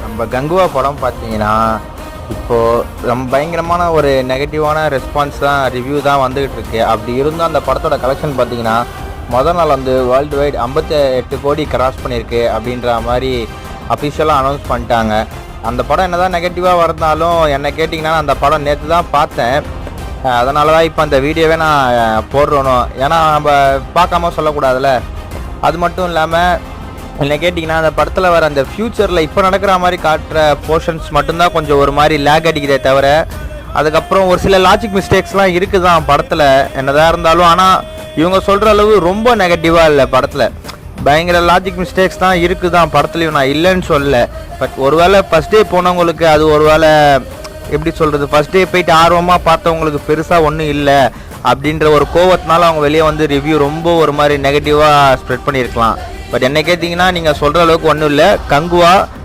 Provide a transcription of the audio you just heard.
நம்ம கங்குவா படம் பார்த்தீங்கன்னா இப்போது ரொம்ப பயங்கரமான ஒரு நெகட்டிவான ரெஸ்பான்ஸ் தான் ரிவ்யூ தான் வந்துகிட்டு இருக்கு. அப்படி இருந்தும் அந்த படத்தோட கலெக்ஷன் பார்த்தீங்கன்னா முதல் நாள் வந்து வேர்ல்டு வைட் 58 கோடி கிராஸ் பண்ணியிருக்கு அப்படின்ற மாதிரி அஃபிஷியலாக அனௌன்ஸ் பண்ணிட்டாங்க. அந்த படம் என்ன தான் நெகட்டிவாக இருந்தாலும் என்னை கேட்டிங்கன்னா அந்த படம் நேற்று தான் பார்த்தேன். அதனால தான் இப்போ அந்த வீடியோவே நான் போடுறோனோ, ஏன்னா நம்ம பார்க்காம சொல்லக்கூடாதுல்ல. அது மட்டும் இல்லாமல் என்ன கேட்டிங்கன்னா அந்த படத்தில் வர அந்த ஃப்யூச்சரில் இப்போ நடக்கிற மாதிரி காட்டுற போர்ஷன்ஸ் மட்டும்தான் கொஞ்சம் ஒரு மாதிரி லேக் அடிக்கிறதே தவிர, அதுக்கப்புறம் ஒரு சில லாஜிக் மிஸ்டேக்ஸ்லாம் இருக்குது தான் படத்தில் என்னதான் இருந்தாலும். ஆனால் இவங்க சொல்கிற அளவு ரொம்ப நெகட்டிவாக இல்லை படத்தில். பயங்கர லாஜிக் மிஸ்டேக்ஸ் தான் இருக்குது தான் படத்துலையும், நான் இல்லைன்னு சொல்லலை. பட் ஒருவேளை ஃபஸ்ட் டே போனவங்களுக்கு அது ஒரு வேளை எப்படி சொல்கிறது, ஃபஸ்ட் டே போயிட்டு ஆர்வமாக பார்த்தவங்களுக்கு பெருசாக ஒன்றும் இல்லை அப்படின்ற ஒரு கோவத்தினால அவங்க வெளியே வந்து ரிவ்யூ ரொம்ப ஒரு மாதிரி நெகட்டிவாக ஸ்ப்ரெட் பண்ணியிருக்கலாம். பட் என்ன கேட்டிங்கன்னா நீங்கள் சொல்கிற அளவுக்கு ஒன்றும் இல்லை. கங்குவா